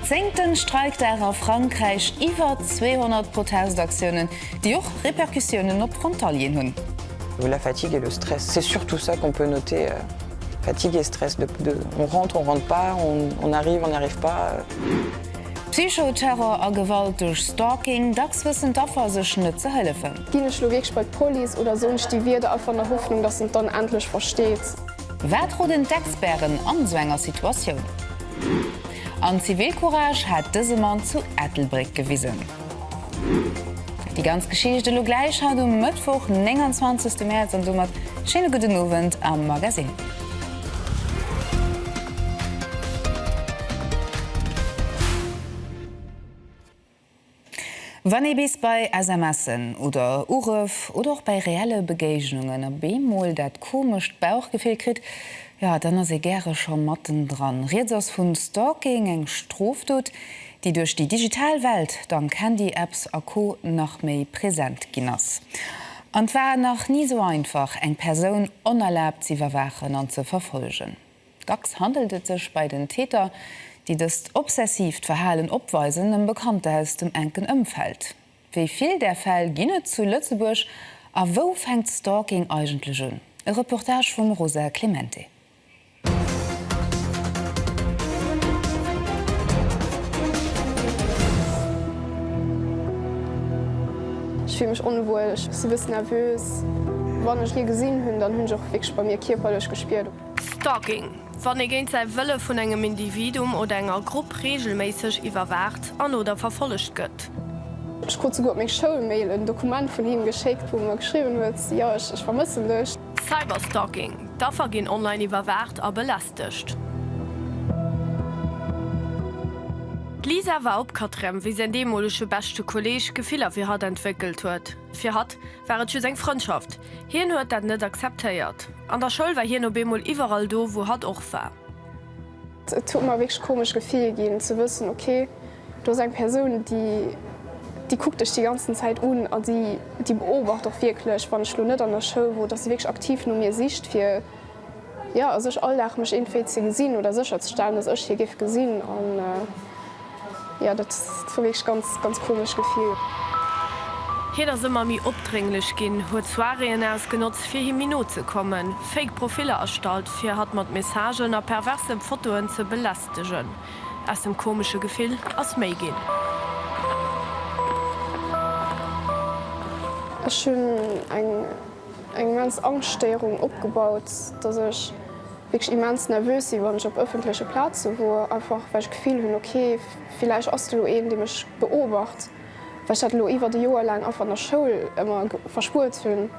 10. streikt a Frankreich iwwer 200 Protestaktionen, die auch Reperkussionen op Frontalien hunn. La fatigue et le stress, c'est surtout ça qu'on peut noter. Fatigue et stress. On rentre pas, on arrive, on n'arrive pas. Psychoterror a Gewalt durch Stalking, das wissen dafür sich nicht zu helfen. Ginelogik bei Poli oder sonst die Wirde auf der Hoffnung, dass man dann endlich versteht. Wer drohen d'Experten an so einer Situation? An Zivilcourage hat dieser Mann zu Ettelbrück gewiesen. Die ganze Geschichte lo gleich hat Mittwoch, 29. März und dummer schöne guten Abend am Magazin. Wann ihr bis bei SMSen oder Uruf oder auch bei reelle Begegnungen a Bemol dat komisch Bauchgefühl kriegt, ja, dann se gerne schon Matten dran. Redet von Stalking eng Straftat, die durch die Digitalwelt dank Handy-Apps a Co. noch mehr präsent ginnas. Und war noch nie so einfach, eng Person unerlaubt zu überwachen und zu verfolgen. Das handelt es sich bei den Tätern, die das obsessiv Verhalten abweisen, im Bekannten aus dem engen Umfeld. Wie viel der Fall ginnet zu Lützeburg, aber wo fängt Stalking eigentlich an? Eine Reportage von Rosa Clemente. Ich fühle mich unwohl, ich bin ein bisschen nervös. Wenn ich hier gesehen habe, dann habe ich auch wirklich bei mir körperlich gespürt. Stalking. Wann ihr gegen sei Wille von einem Individuum oder einer Gruppe regelmäßig überwacht an oder verfolgt wird. Ich habe sogar meine Schulmail ein Dokument von ihm geschickt, wo mir geschrieben wird, ja, ich vermisse dich. Cyberstalking. Dafür gehen online überwacht und belastet. Lisa war op Katrem, wie sein demolische beste Kollege Gefühle für hat entwickelt hat. Für hat war es seine Freundschaft. Hier hat das nicht akzeptiert. An der Schule war hier noch einmal überall da, wo hat auch war. Es tut mir wirklich komisch Gefühl gehen, zu wissen, okay, du bist eine Person, die guckt dich die ganze Zeit an und die beobachtet auch wirklich, wenn ich nicht an der Schule, wo das wirklich aktiv nur mir sieht, für ja, also ich alltag mich irgendwie zu gesehen oder sicherzustellen, dass ich hier gesehen und ja, das ist für mich ganz komisch Gefühl. Hier ist immer mehr abdringlich gehen, hat Soireen ausgenutzt, für hier Minuten zu kommen, Fake-Profile erstellt, für hat mit Messagen und perversen Fotos zu belastigen. Aus dem komischen Gefühl aus mehr gehen. Ich habe eine ganz Angststörung aufgebaut, dass ich wirklich immens nervös bin, wenn ich auf öffentlichen Plätzen, wo einfach, weil ich das Gefühl habe, okay, vielleicht hast du einen, der mich beobachtet. Weil ich das über die Jahre lang auch an der Schule immer verspürt habe.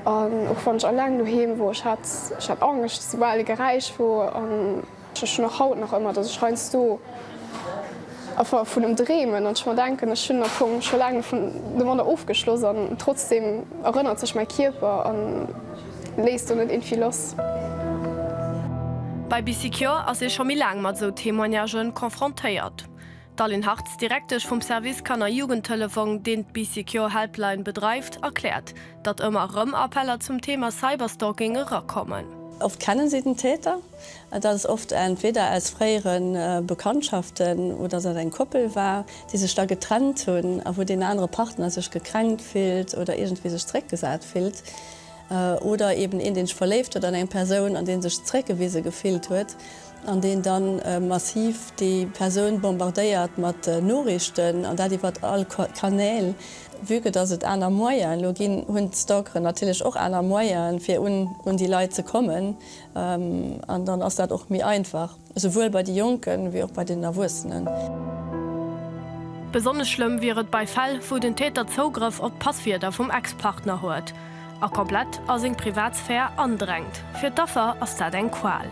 Und auch wenn ich allein daheim war, ich hatte Angst, sobald ich erreicht war. Und ich habe noch heute noch immer, dass ich rein so einfach von dem Drehen. Und ich mir denke, ich bin schon lange von dem Mann aufgeschlossen. Und trotzdem erinnert sich mein Körper und lässt nicht irgendwie los. Bei BCQ ist schon lange mit so Témoignagen konfrontiert. Darlene Hartz, direkt vom Service kann ein Jugendtelefon, den die BCQ Helpline betreibt, erklärt, dass immer Appelle zum Thema Cyberstalking kommen. Oft kennen sie den Täter. Das ist oft entweder als früheren Bekanntschaften oder so ein Koppel war, die sich da getrennt haben, wo der andere Partner sich gekränkt fühlt oder irgendwie sich Dreck gesagt fühlt. Oder eben in den sich verlebt oder eine Person, an den sich Dreckgewiese gefehlt wird, an den dann massiv die Person bombardiert mit Nachrichten und da die wird alle Kanäle wüge, dass es einer Moyen Login und Stalker natürlich auch einer Moyen für die Leute zu kommen und dann ist das auch mehr einfach, sowohl bei den Jungen wie auch bei den Erwachsenen. Besonders schlimm wäre es bei Fall, wo den Täter Zugriff auf Passwörter vom Ex-Partner hat. Er komplett aus seiner Privatsphäre andrängt. Für dafür ist das eine Qual.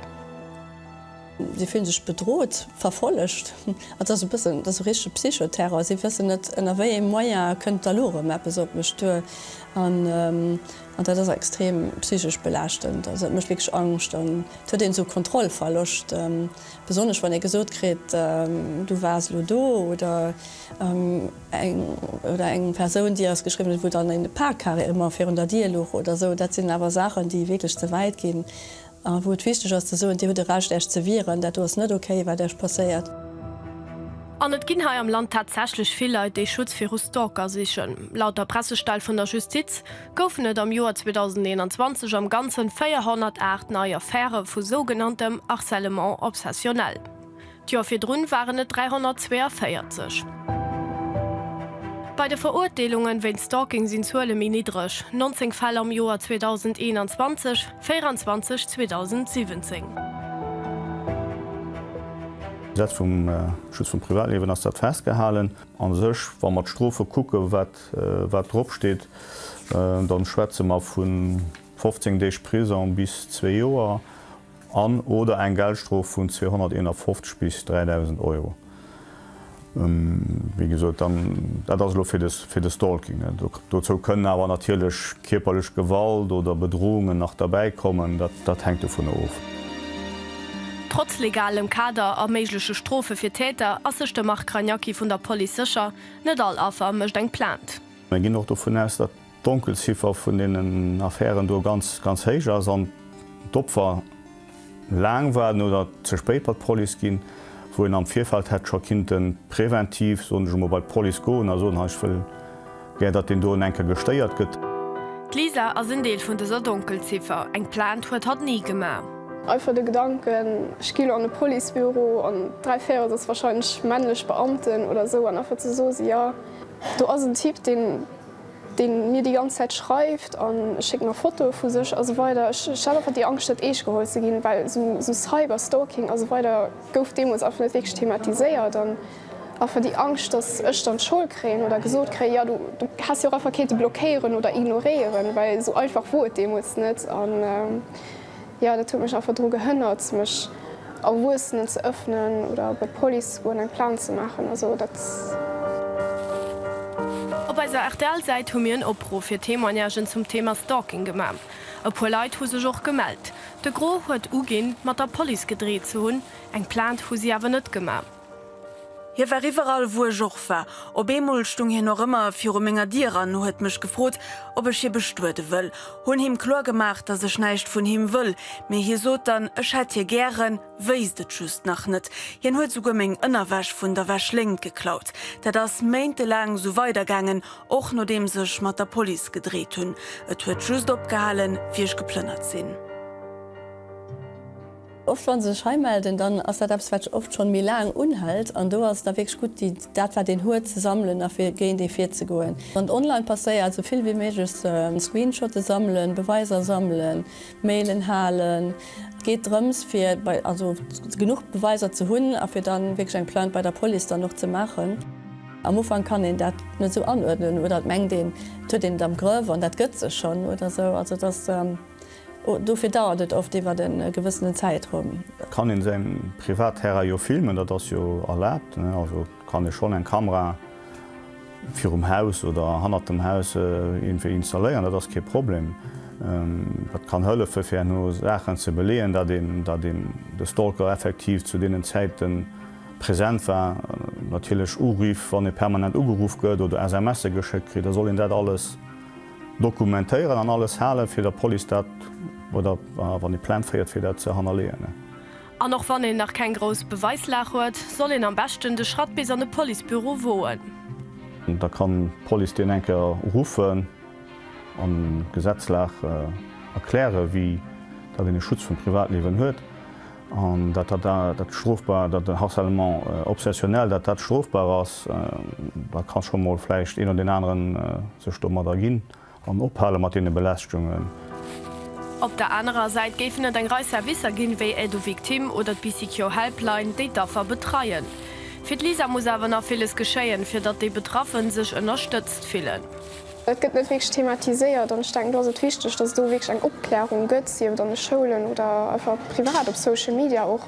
Sie fühlen sich bedroht, verfolgt. Das ist ein richtiger Psychoterror. Sie wissen nicht, in welcher Moja könnte da auf mich tun. Und das ist extrem psychisch belastend. Also, ich wirklich Angst und den so Kontrollverlust. Besonders wenn ich gesagt kriege, du warst Ludo oder eine Person, die es geschrieben hat, wo dann eine Parkkarre immer für unter dir oder so. Das sind aber Sachen, die wirklich zu weit gehen. Wo es wichtig ist, so, die wird rasch erst zu viren, das ist nicht okay, was das passiert. An et ginn hai am Land tatsächlich viel Leute, die Schutz für Stalker sichern. Laut der Pressestelle von der Justiz goufen et am Joar 2021 am ganzen 408 neue Affäre vu sogenanntem Harcèlement obsessionell. Die firrun waren et 342. Bei den Verurteilungen wegen Stalking sind zu allem niedrig. 19 Fälle am Jahr 2021, 24 2017. Das vom Schutz vom Privatleben ist das festgehalten. An sich, wenn man die Strophe gucken, was draufsteht, dann schwätzen wir von 15 Tagen Prison bis 2 Jahre an oder ein Geldstrafe von 251 bis 3.000 Euro. Wie gesagt, dann, das ist für das Stalking. Dazu können aber natürlich körperliche Gewalt oder Bedrohungen noch dabei kommen, das hängt davon ab. Trotz legalem Kader a méiglesche Strophe fir Täter ass sech de Marc Krajnacki vun der Poli sicher net all afer mecht eng plant. Wir gehen noch davon aus, dass die Dunkelziffer von den Affären ganz hoch ist und die Opfer lang werden oder zu spät bei der Polizei gehen, wo in am Vierfalt hat schon Kinder präventiv so schon bei der Polizei gehen, also dann ich will gerne, dass den Don enke gesteuert wird. Lisa as ein Deel vun dieser Dunkelziffer eng plant huet hat nie gemacht. Einfach der Gedanken, ich gehe an ein Polizeibüro und 3 Fähre das wahrscheinlich männlich Beamten oder so und einfach so ja, du hast einen Typ, den mir die ganze Zeit schreibt und schickt mir ein Foto von sich, also weiter. Ich habe einfach die Angst, dass ich geholt zu gehen, weil so Cyberstalking, also weiter, auf dem uns einfach nicht wirklich thematisiert, dann einfach die Angst, dass ich dann Schuld kriege oder gesagt kriege, ja, du hast ja auch einfach keine blockieren oder ignorieren, weil so einfach wurde dem uns nicht. Und, ja, das hat mich einfach daran gehindert, mich auch Wursten zu öffnen oder bei Polizei einen Plan zu machen. Also, das Op eiser RTL-Seit hun mir en Opruf fir Témoignagen zum Thema Stalking gemacht. E puer Leiit hu sech och gemeldt. De Gro huet ugin mat der Poli gedreht zu hunn, eng plant hu sie awer net gemacht. Hier war überall, wo ich auch war. Ob einmal stung hier noch immer für Menge Tiere an, hat mich gefragt, ob ich hier bestürden will. Hun ihm klar gemacht, dass ich nicht von ihm will. Mir hier so dann, ich hätte hier gern, weiß das just noch nicht. Hier hat sogar mein Innerwäsch von der Wäschling geklaut. Da das monatelang so weitergegangen, auch nachdem sich mit der Polizei gedreht haben. Es wird just abgehalten, wie ich geplündert sind. Oft wenn se scheinmelden, dann ass dat Appswatch oft schon mé lang unhalt an du hast da wirklich gut die dat war den Hut zu sammeln afir gehen die 4 zu goen. Und online passé also viel wie möglich Screenshotte sammeln, Beweiser sammeln, Mailen halen, geht drums für also genug Beweiser zu hunden, afir dann wirklich ein Plan bei der Polizei dann noch zu machen. Am Anfang kann den dat net so anordnen oder meng den den am Gröwe und dat gëtze schon oder so also das dafür dauert es oft über den gewissen Zeitraum. Kann in seinem Privatherr ja filmen, das ja erlaubt. Also kann ich schon eine Kamera für im Haus oder hinter dem Haus irgendwie installieren, das ist kein Problem. Das kann helfen, für nur Sachen zu belegen, dass der Stalker effektiv zu den Zeiten präsent war. Natürlich Anruf, wenn er permanent angerufen wird oder SMS geschickt kriegt, da soll ihn das alles dokumentieren und alles halen für die Polizei. Oder wann die Plan feiert fir dat ze analysieren. An noch wann nach kein gros Beweislach huet, soll en am besten de Schrat bis an de Polizeibüro woen. Da kann Poli den enker rufen an Gesetzlach erkläre, wie dat den Schutz vum Privatleben huet. Dat strofbar, dat de Harcèlement obsessionell, dat strofbar ass, da kann schon mal fleicht een oder den anderen ze stommer da ginn an ophalen mat de Belästungen. Op der anderen Seite gefen et eng Reisserwisser ginn wéi du Viktim oder d BCQ Helpline déi daffer betreien. Fir Lisa muss awer nach vieles geschéien, fir dat déi Betroffen sech ënnerstëtzt fielen. Et gëtt net wirklich thematisiert, dann denke das ist wichtig, dass du wirklich eng Aufklärung gëtzt an den Schulen oder einfach privat auf Social Media auch.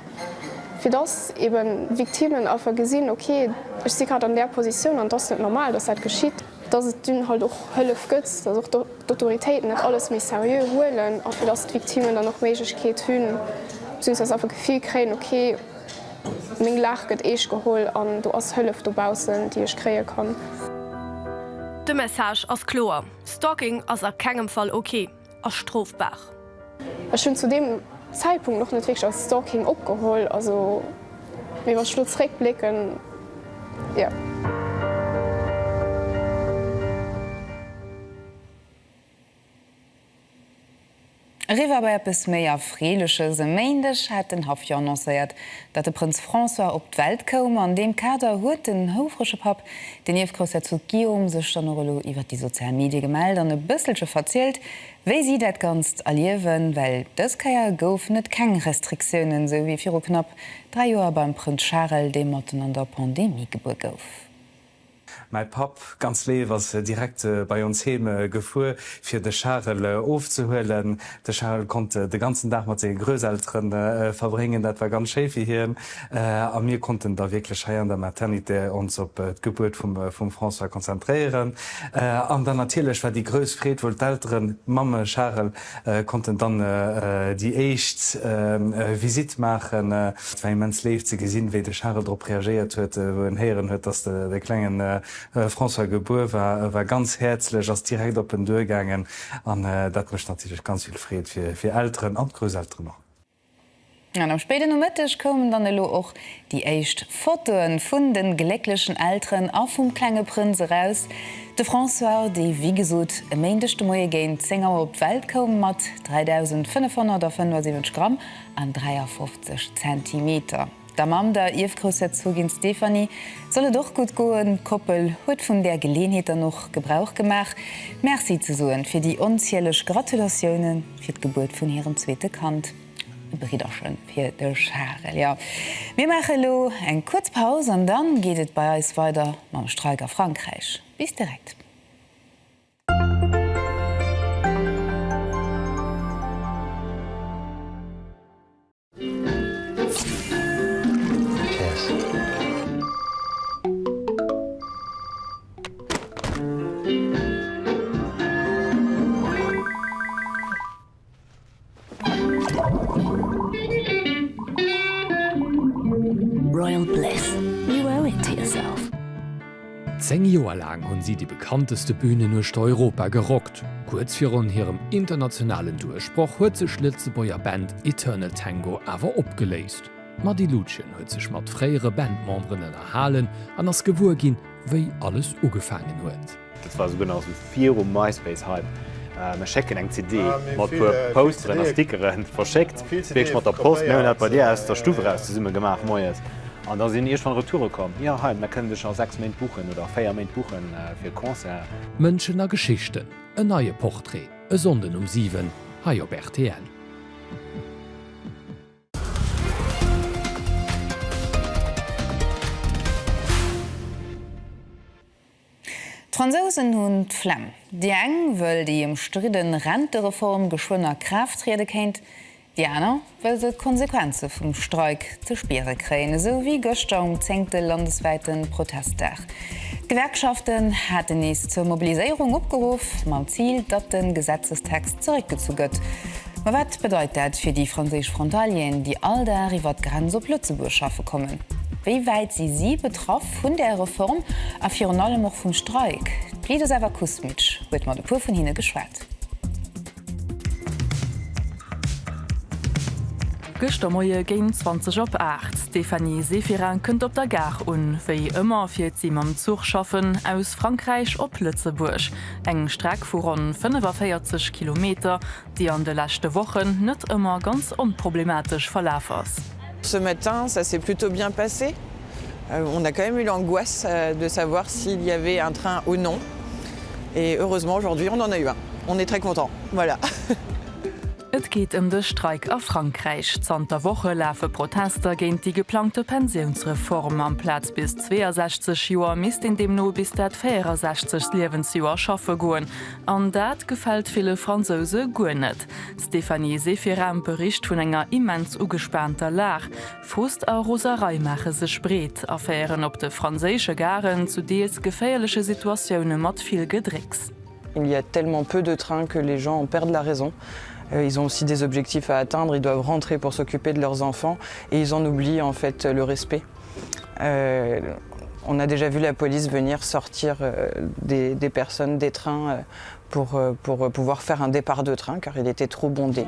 Für das eben Viktimen einfach gesehen, okay, ich sehe gerade an der Position und das ist nicht normal, dass das geschieht. Dass es dann halt auch Hilfe gibt, dass auch die Autoritäten nicht alles mehr seriös holen, auch für das die Viktimen dann noch Möglichkeit haben, beziehungsweise einfach Gefühl kriegen, okay, mein Lach wird geholt und du hast Hilfe dabei, die ich kriegen kann. Die Message ist klar. Stalking ist in keinem Fall okay, ist strafbar. Ich bin zu dem Zeitpunkt noch nicht wirklich als Stalking abgeholt. Also, wenn wir zurückblicken, Ja. Riwer bei bis méier frielesche se méindech hat den Haf annoncéiert, dat de Prinz François op d'Welt kom an dem Kader huet den houfresche Pap den Efgrosser zu Guillaume sech Stanrollo iwwer die Sozialmedie gemeld an e bësselsche verzielt, wéi sie dat ganz alliewen, well dës kaier gouf net keng Restriktionen so wie vir knapp 3 Joer beim Prinz Charles de Motten an der Pandemie geburt gouf. Mein Pap ganz lee was direkt bei uns heme gefu fir de Charles aufzuhöllen. Der Charles konnte de ganzen Tag mat se Gröseltern verbringen, dat war ganz schäfi hier. An mir konnten da wirklich scheier an der Maternité uns op d Geburt vom François konzentrieren. An dann natürlich war die grösfried wohl d'älteren Mamme Charles konnten dann die echt Visit machen, mens leef ze gesinn, wie de Charles drop reagiert huet, wo en Herren huet, dass de klengen François Geburt war ganz herzlich als direkt op den Durchgangen an dat mecht natürlich ganz viel Fried fir Älteren an Großeltern noch. An am späten Mittag kommen dann auch die echt Fotoen vun den gelecklichen Älteren a vum klenge Prinze raus. De François, die wie gesot e méendechte Moie géint Sänger op d'Welt kom mat 3575 Gramm an 53 cm. Der Mam der Ifgrosser Zugin Stephanie solle doch gut goen Koppel huet vun der Geleenheter noch Gebrauch gemacht. Merci zu soen fir die unzielech Gratulationen fir d' Geburt vun ihrem zweete Kant. Briderchen fir de Charles. Ja. Wir machen lo eng Kurzpause und dann geht es bei uns weiter mam Streik auf Frankreich. Bis direkt. Royal Bliss. You owe it to yourself. 10 Jahre lang haben sie die bekannteste Bühne nur Europa gerockt. Kurz vor ihrem internationalen Durchbruch hat sich Lützebäuer Band Eternal Tango aber abgelöst. Madi Lucien hat sich mit freieren Bandmembern erhalten und das Gewur ging, wie alles angefangen hat. Das war so genau so 4 MySpace-Hype. Wir checken eine CD, mit Postern und Stickern verschickt. Ich mit der Post, wir haben bei dir aus der Stufe raus zusammen gemacht, Neues. Und dann sind wir von Retour gekommen. Ja, halt, wir können schon 6 Monate buchen oder 4 Monate buchen für Konzerte. Menschen und Geschichten, ein neues Porträt, ein Sonden um 7, hier auf RTL. Franzosen hun Flamm. Die eng will die im striden Rentereform geschwunner Kraft rede kennt, die aner will se Konsequenze vum Streik zu spere kräne, so wie gestern um 10. landesweiten Protestdach. Gewerkschaften hatten es zur Mobilisierung abgerufen, am Ziel, dat den Gesetzestext zurückgezogen. Was bedeutet das für die französischen Frontalien, die all der iwwer Grenz op Lützeburg schaffen kommen? Wie weit sie betroffen von der Reform a Fi allem auch vom Streik? Lieder selber Kusmitsch wird mal de pur von hinne geschwert. Gestermoie géint 20 op 8. Stephanie Sefiran kënnt op der Gar wéi ëmmer fir sie am Zug schaffen aus Frankreich op Lützeburg. Eng Streck vu rund 45 km, die an de lachte Wochen net immer ganz unproblematisch verlauf ass. Ce matin, ça s'est plutôt bien passé. On a quand même eu l'angoisse de savoir s'il y avait un train ou non. Et heureusement, aujourd'hui, on en a eu un. On est très contents. Voilà. Et geht de Streik a Frankreich. Zter Woche lafe Protester géint die geplante Pensionsreform am Platz bis 62 Joer misst in dem no bis dat 64 Lebensjoer schaffe goen. An dat gefällt viele Franzose gonet. Stephanie Sefiran bericht vun enger immens ugespannter Lach. Frust a Roserei mache se spreet, Affären op de franzésche Garen zu deels geféierliche Situationune mat viel Gedricks. Il y a tellement peu de trains que les gens perdent la raison. Ils ont aussi des objectifs à atteindre, ils doivent rentrer pour s'occuper de leurs enfants et ils en oublient en fait le respect. On a déjà vu la police venir sortir des personnes des trains pour pouvoir faire un départ de train car il était trop bondé.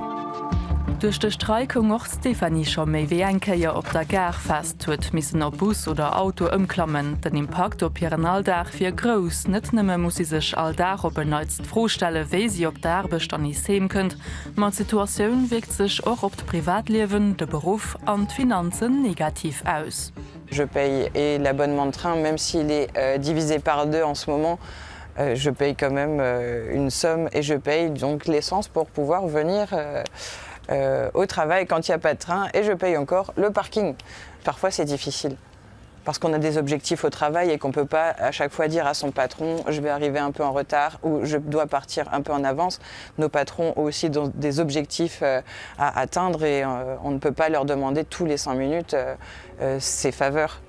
Durch den Streik noch Stephanie schon méi wie enkeier op der Gar fest huet missen op Bus oder Auto ëmklammen. Den Impact op ihren Alldach fir gross net nëmme muss sie sech alldach op beneizt Frostelle, wéi sie op der Arbecht an is heem kënnt. Ma Situationun wirkt sech och op d Privatliewen, de Beruf an Finanzen negativ aus. Je paye et l'abonnement de train, même s'il est divisé par 2 en ce moment, je paye quand même une somme et je paye donc l'essence pour pouvoir venir au travail quand il n'y a pas de train et je paye encore le parking. Parfois c'est difficile parce qu'on a des objectifs au travail et qu'on ne peut pas à chaque fois dire à son patron je vais arriver un peu en retard ou je dois partir un peu en avance. Nos patrons ont aussi des objectifs à atteindre et on ne peut pas leur demander tous les 5 minutes ses faveurs.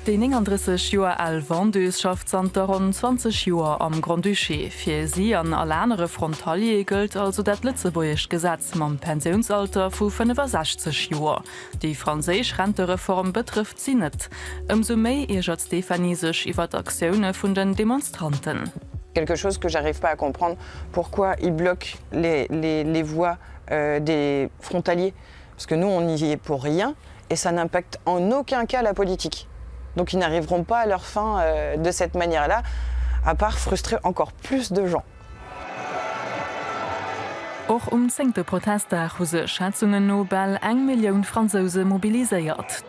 Den 39 Joer al Vendeus schafft Santa rund 20 Joer am Grand Duché. Fir sie an allänere Frontalier gëlt also dat Lützeburgch Gesetz mam Pensionsalter vu 65 Joer. Die franzésch Rentereform betrifft sie net. Ëmso méi eget Stephanie sech iwwer d'Aktiune vun den Demonstranten. Quelque chose que j'arrive pas à comprendre, pourquoi ils bloquent les voies des frontaliers. Parce que nous, on n'y est pour rien et ça n'impacte en aucun cas la politique. Donc ils n'arriveront pas à leur fin de cette manière-là, à part frustrer encore plus de gens. Auch 10. Protestdag hu se Schätzungen Nobel 1 Million Franzose mobiliséiert.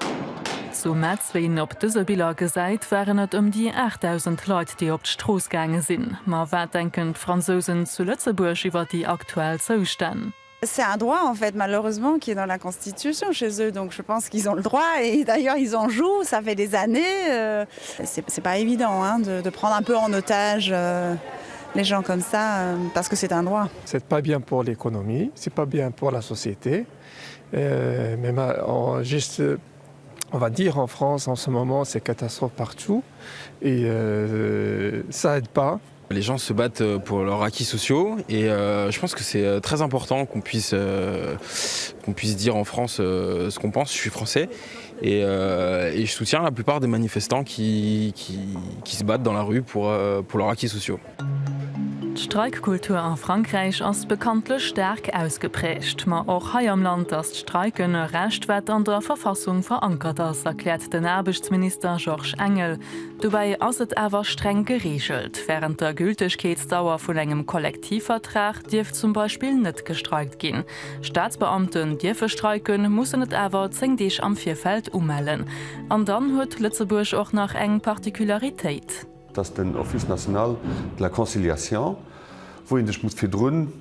Zu Mätzwein op dëse Biller gesäit wären et die 8000 Leute, die op d'Stroosgänge sinn. Ma wat denken Franzosen zu Lützeburg iwwer die aktuell Zouständ. C'est un droit, en fait, malheureusement, qui est dans la Constitution chez eux. Donc je pense qu'ils ont le droit et d'ailleurs ils en jouent, ça fait des années. C'est pas évident hein, de prendre un peu en otage les gens comme ça parce que c'est un droit. C'est pas bien pour l'économie, c'est pas bien pour la société. Mais juste, on va dire en France en ce moment, c'est catastrophe partout et ça aide pas. Les gens se battent pour leurs acquis sociaux et je pense que c'est très important qu'on puisse dire en France ce qu'on pense. Je suis français et je soutiens la plupart des manifestants qui se battent dans la rue pour leurs acquis sociaux. Streikkultur an Frankreich ass bekanntlech stark ausgeprägt, ma auch hai am Land as Streiken rechtwert an der Verfassung verankert ass, erklärt den Erbechtsminister Georges Engel. Dubei ass et awer streng geregelt. Während der Gültigkeitsdauer vun engem Kollektivvertrag dirft zum Beispiel net gestreikt gin. Staatsbeamten Dirfe streiken mussen et awer 10 Dich am Vierfeld umellen. An dann huet Lützeburg auch nach eng Partikularitéit. Das den Office National de la Conciliation, wo ich muss fir Drnnen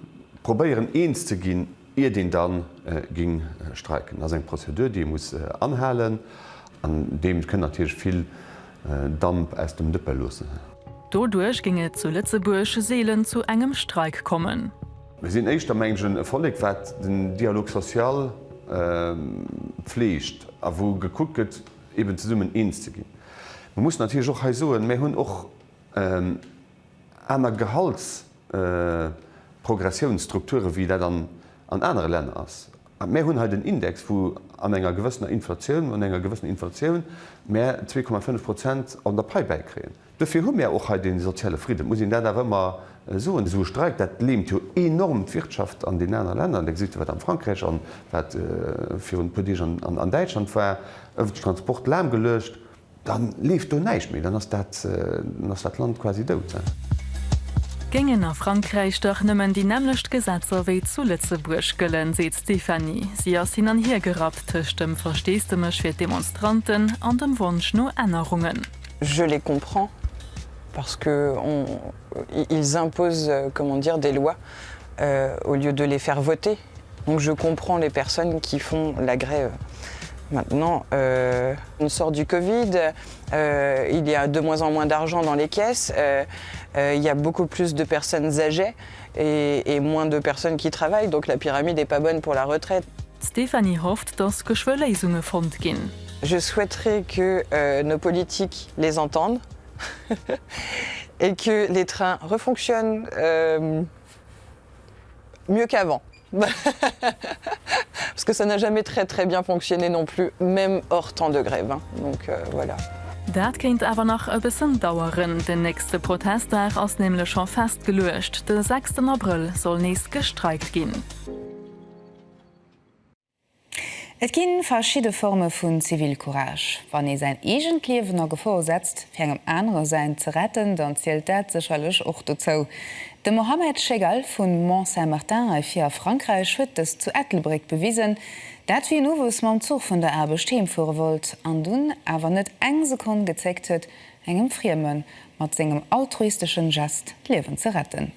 probieren eens zu gin, ihr den dann ging streiken. Das eng Prozedur, die muss anhalen, an dem können natürlich viel Damp aus dem Dëppel losen. Dodurch ginge zu Lützeburgsche Seelen zu engem Streik kommen. Wir sind echt am engen Erfolg, wat den Dialog sozial pflegt, a wo gekucket eben zu summen eens zu gin. Man muss natürlich auch soen, méi hunn och aner Gehaltsprogressionsstrukture wie dat dann an andere Länder ass. Mei hunn halt den Index, wo an enger gewëssener Inflationun an enger gewëssen Inflationun mehr 2,5% an der Preibai kreen. Dafür hunn mir auch den soziale Frieden. Muss dat immer so streikt, dat leemt jo enorm Wirtschaft an den anderen Ländern. Existe wat an Frankreich an fir un Podi an Deutschland war Transport lahm gelöscht. Dann lief du neich méi, dann ass dat Land quasi dout. Gingen nach Frankreich doch nëmmen die nämlecht Gesetzer wéi zu Lützeburg gëllen, seet Stephanie. Sie ass hin an hier gerat tech dem versteestemech fir Demonstranten an dem Wunsch no Ännerungen. Je les comprends parce qu'ils imposent comment dire, des lois au lieu de les faire voter. Donc je comprends les personnes qui font la grève. Maintenant, on sort du Covid, il y a de moins en moins d'argent dans les caisses, il y a beaucoup plus de personnes âgées et moins de personnes qui travaillent, donc la pyramide n'est pas bonne pour la retraite. Stephanie hofft, dass Geschwelleisungen fond gin. Je souhaiterais que nos politiques les entendent et que les trains refonctionnent mieux qu'avant. Parce que ça n'a jamais très bien fonctionné non plus, même hors temps de grève. Hein. Donc voilà. Dat kennt aber noch e bisssen dauern. Den nächste Protesttag ass nämlich schon fest gelöscht. Den 6. April soll nächst gestreikt gehen. Et ginn verschiedene Formen vun Zivilcourage. Wann e sein egent Liewen a Gefahr setzt, fir engem andere sein ze retten, dann zielelt dat sechallech och dozou. De Mohammed Chegal vun Mont Saint-Martin fir Frankreich huet es zu Ettelbrig bewiesen, dat wie nowes mam Zug vun der Erbe steem fuhr wollt, an dun awer net eng Sekund gezeckt huet, engem Friemen mat segem altruistischen Gest Lewen ze retten.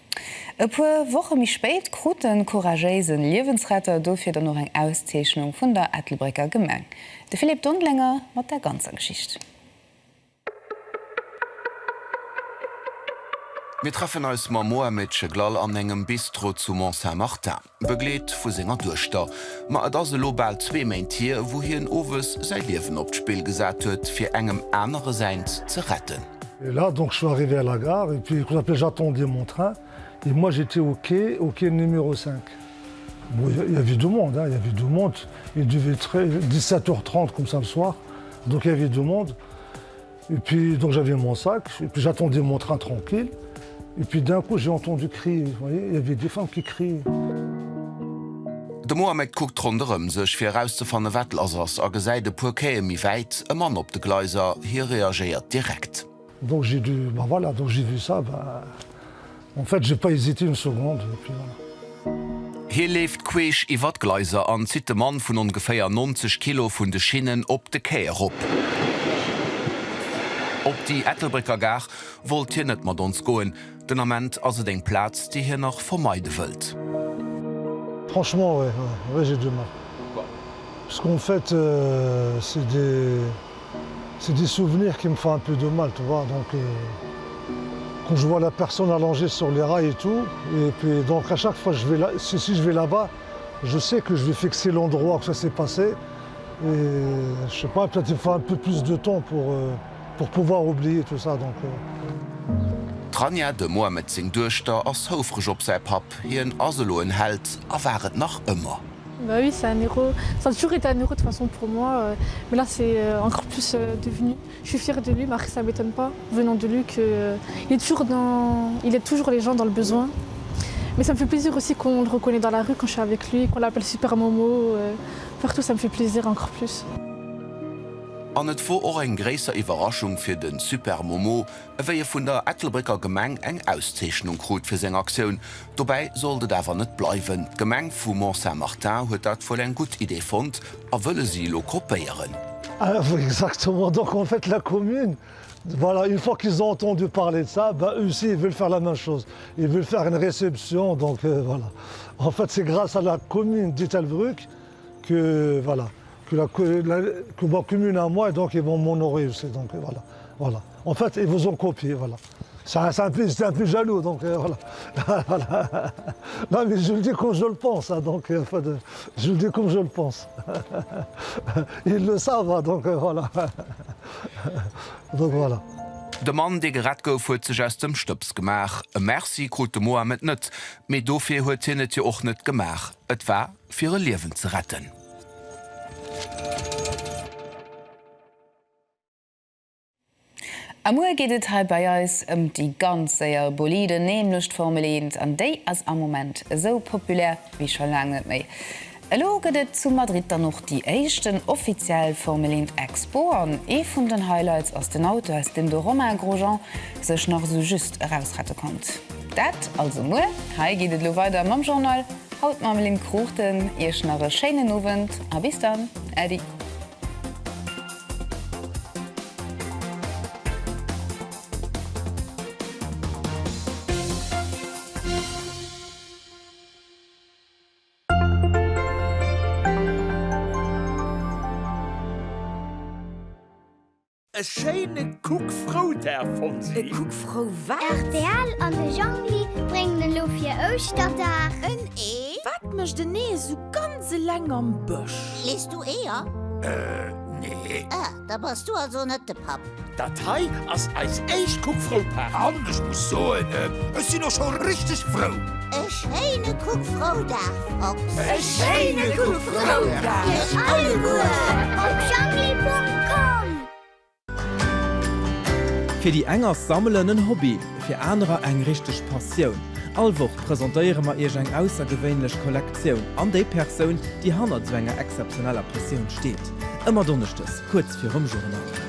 E puer woche mi spéit kruten couragéisen Liwensretter dofir dann noch eng Auszeechhnung vun der Ettelbricker Gemeng. De Philipp Dundlänger mat der ganzer Geschicht. Wir treffen als ma Mohammed Chegal an engem Bistro zu Mont Saint-Martin. Begleet vu senger Duchter. Ma da se lobal 2 Maintier, wo hi en Owes sei Liewen op d'Spiel gesat huet, fir engem andere Seins ze retten. Et là, donc, je suis arrivé à la gare, et puis j'attendais mon train, et moi j'étais au quai numéro 5. Bon, il y avait du monde, il y avait du monde, il devait être 17h30 comme ça le soir, donc il y avait du monde. Et puis donc j'avais mon sac, et puis j'attendais mon train tranquille, et puis d'un coup j'ai entendu crier, vous voyez, il y avait des femmes qui criaient. De Mohammed guckt rondem sech fir rauszufanne Wettlassers a gesäit de puerkéie mi wäit, e Mann op de Gleiser, hier reagiert direkt. Donc j'ai dû, voilà, donc j'ai vu ça, en fait j'ai pas hésité une seconde, et puis voilà. Hier leeft Queech iwwer Gleiser an zit de Mann vun ungefähr 90 Kilo vun de Schinnen op de Käier op. Op die Ettelbricker Gar wollt hier net mat ons goen, den Amment as eng Platz, die hier noch vermeide wëlt. Franchement, ouais, j'ai du mal. Parce qu'en fait, c'est des souvenirs qui me font un peu de mal, tu vois. Donc, quand je vois la personne allongée sur les rails et tout, et puis donc à chaque fois, si je vais là-bas, je sais que je vais fixer l'endroit où ça s'est passé. Et je sais pas, peut-être il faut un peu plus de temps pour pouvoir oublier tout ça. Donc, Tranja de Mohammed sing Duchter ass houfrech op sei Pap, hi en Aseloen held, a waret nach ëmmer. Bah oui, c'est un héros. Ça a toujours été un héros de toute façon pour moi. Mais là, c'est encore plus devenu. Je suis fière de lui, mais ça ne m'étonne pas, venant de lui, qu'il aide toujours les gens dans le besoin. Mais ça me fait plaisir aussi qu'on le reconnaît dans la rue quand je suis avec lui, qu'on l'appelle Super Momo. Partout, ça me fait plaisir encore plus. An et vor och eng gréser Iwerraschung fir den Super Momo, ewéi vun der Ettelbricker Gemeng eng Auszeechhnung krut fir seg Aktiun. Dobei sollte awer net bleiwen. Gemeng vu Mont Saint-Martin huet dat voll eng gut Idee fand, a wëlle sie lo kopéieren. Exactement. Donc en fait la commune, voilà, une fois qu'ils ont entendu parler de ça, eux aussi ils veulent faire la même chose. Ils veulent faire une réception, donc voilà. En fait c'est grâce à la commune d'Ettelbruck que voilà. Que ma commune à moi, et donc ils vont m'honorer aussi. Donc voilà. En fait, ils vous ont copié, voilà. C'est un peu jaloux, donc voilà. Voilà. Non, mais je le dis comme je le pense, hein, donc en fait, je le dis comme je le pense. Ils le savent, hein, donc voilà. Donc voilà. De Mann, de gerat gouf huet sech aus dem Stöps gemach. E Merci krut de Mohammed net, méi dofir huet hin net och net gemach. Et war fir e Liewen ze retten. Amur gehtt bei eis die ganz séier bolide nemlecht Formelint an déi ass am Moment so populär wie schon lange méi. Elo gëtt zu Madrid dann noch die échten offiziell Formelint Expo an vun den Highlights aus den Auto ass dem de Romain Grosjean sech noch so just herausrette kommt. Dat also mu ha gehtt lo weiter mam Journal haut Mamelin Krochten ihr schnarre Schene Nowen a bis dann Ädi. E Scheine Kuckfrau der von sie. E Kuckfrau wat? RTL an de Jongli bring den Lo fir Ochterdach. En Wat mech de nee so ganze lang am Busch? Liest du eher? Nee. Da warst du also net de Pap. Datei ass eis eich Kuckfrau per Anders muss so es sie noch schon richtig froh. E Scheine Kuckfrau da. E Scheine Kuckfrau da. Alle Ruhe op Jongli.com. Für die enger sammelnden Hobby, für andere eng richtig Passion. Allwoch präsentéiere ma ihr eng aussergewöhnlich Kollektion an déi Person, die Hannerzwänger exceptioneller Pression steht. Immer dunnechtes, kurz fir Journal.